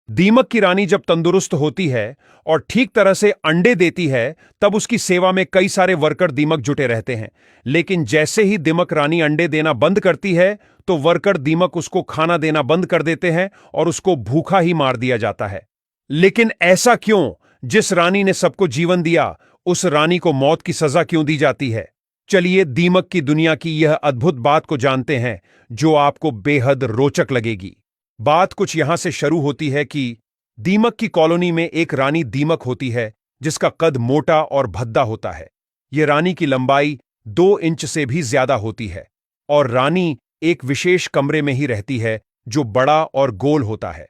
दीमक की रानी जब तंदुरुस्त होती है और ठीक तरह से अंडे देती है, तब उसकी सेवा में कई सारे वर्कर दीमक जुटे रहते हैं। लेकिन जैसे ही दीमक रानी अंडे देना बंद करती है, तो वर्कर दीमक उसको खाना देना बंद कर देते हैं और उसको भूखा ही मार दिया जाता है। लेकिन ऐसा क्यों? जिस रानी ने सबको जीवन दिया, उस रानी को मौत की सजा क्यों दी जाती है? चलिए दीमक की दुनिया की यह अद्भुत बात को जानते हैं, जो आपको बेहद रोचक लगेगी। बात कुछ यहां से शुरू होती है कि दीमक की कॉलोनी में एक रानी दीमक होती है, जिसका कद मोटा और भद्दा होता है। यह रानी की लंबाई 2 इंच से भी ज्यादा होती है और रानी एक विशेष कमरे में ही रहती है, जो बड़ा और गोल होता है।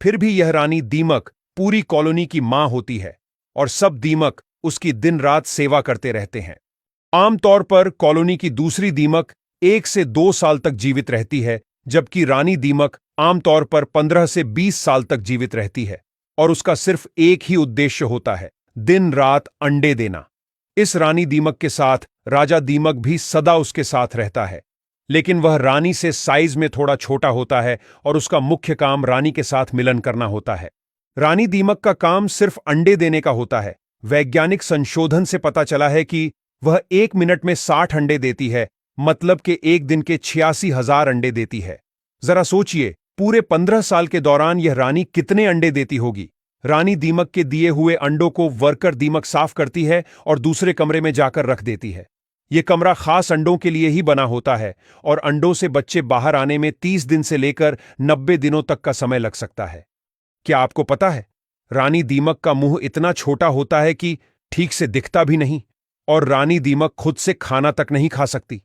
फिर भी यह रानी दीमक पूरी कॉलोनी की मां होती है और सब दीमक उसकी दिन रात सेवा करते रहते हैं। आमतौर पर कॉलोनी की दूसरी दीमक 1 से 2 साल तक जीवित रहती है, जबकि रानी दीमक आमतौर पर 15 से 20 साल तक जीवित रहती है और उसका सिर्फ एक ही उद्देश्य होता है, दिन रात अंडे देना। इस रानी दीमक के साथ राजा दीमक भी सदा उसके साथ रहता है, लेकिन वह रानी से साइज में थोड़ा छोटा होता है और उसका मुख्य काम रानी के साथ मिलन करना होता है। रानी दीमक का काम सिर्फ अंडे देने का होता है। वैज्ञानिक संशोधन से पता चला है कि वह 1 मिनट में 60 अंडे देती है, मतलब कि एक दिन के 86,000 अंडे देती है। जरा सोचिए, पूरे 15 साल के दौरान यह रानी कितने अंडे देती होगी। रानी दीमक के दिए हुए अंडों को वर्कर दीमक साफ करती है और दूसरे कमरे में जाकर रख देती है। यह कमरा खास अंडों के लिए ही बना होता है और अंडों से बच्चे बाहर आने में 30 दिन से लेकर 90 दिनों तक का समय लग सकता है। क्या आपको पता है, रानी दीमक का मुंह इतना छोटा होता है कि ठीक से दिखता भी नहीं, और रानी दीमक खुद से खाना तक नहीं खा सकती।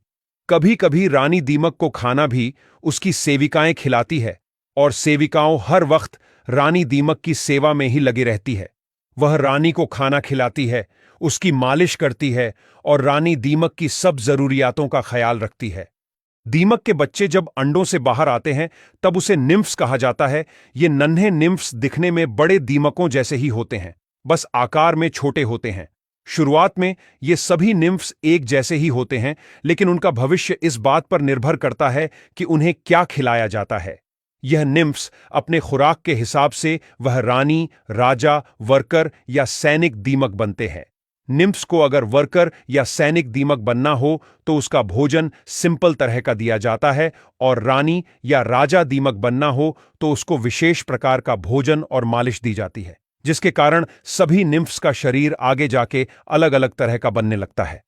कभी कभी रानी दीमक को खाना भी उसकी सेविकाएं खिलाती है और सेविकाओं हर वक्त रानी दीमक की सेवा में ही लगी रहती है। वह रानी को खाना खिलाती है, उसकी मालिश करती है और रानी दीमक की सब जरूरियातों का ख्याल रखती है। दीमक के बच्चे जब अंडों से बाहर आते हैं, तब उसे निम्फ्स कहा जाता है। ये नन्हे निम्फ्स दिखने में बड़े दीमकों जैसे ही होते हैं, बस आकार में छोटे होते हैं। शुरुआत में ये सभी निम्फ्स एक जैसे ही होते हैं, लेकिन उनका भविष्य इस बात पर निर्भर करता है कि उन्हें क्या खिलाया जाता है। यह निम्फ्स अपने खुराक के हिसाब से वह रानी, राजा, वर्कर या सैनिक दीमक बनते हैं। निम्फ्स को अगर वर्कर या सैनिक दीमक बनना हो तो उसका भोजन सिंपल तरह का दिया जाता है, और रानी या राजा दीमक बनना हो तो उसको विशेष प्रकार का भोजन और मालिश दी जाती है, जिसके कारण सभी निम्फ्स का शरीर आगे जाके अलग अलग तरह का बनने लगता है।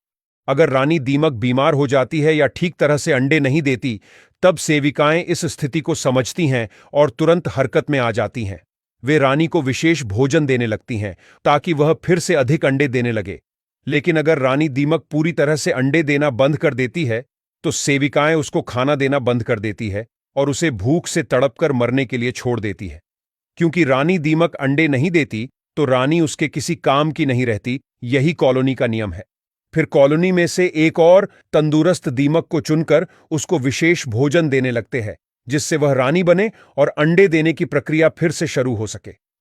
अगर रानी दीमक बीमार हो जाती है या ठीक तरह से अंडे नहीं देती, तब सेविकाएं इस स्थिति को समझती हैं और तुरंत हरकत में आ जाती हैं। वे रानी को विशेष भोजन देने लगती हैं ताकि वह फिर से अधिक अंडे देने लगे। लेकिन अगर रानी दीमक पूरी तरह से अंडे देना बंद कर देती है, तो सेविकाएं उसको खाना देना बंद कर देती है और उसे भूख से तड़पकर मरने के लिए छोड़ देती है। क्योंकि रानी दीमक अंडे नहीं देती, तो रानी उसके किसी काम की नहीं रहती। यही कॉलोनी का नियम है। फिर कॉलोनी में से एक और तंदुरुस्त दीमक को चुनकर उसको विशेष भोजन देने लगते हैं, जिससे वह रानी बने और अंडे देने की प्रक्रिया फिर से शुरू हो सके।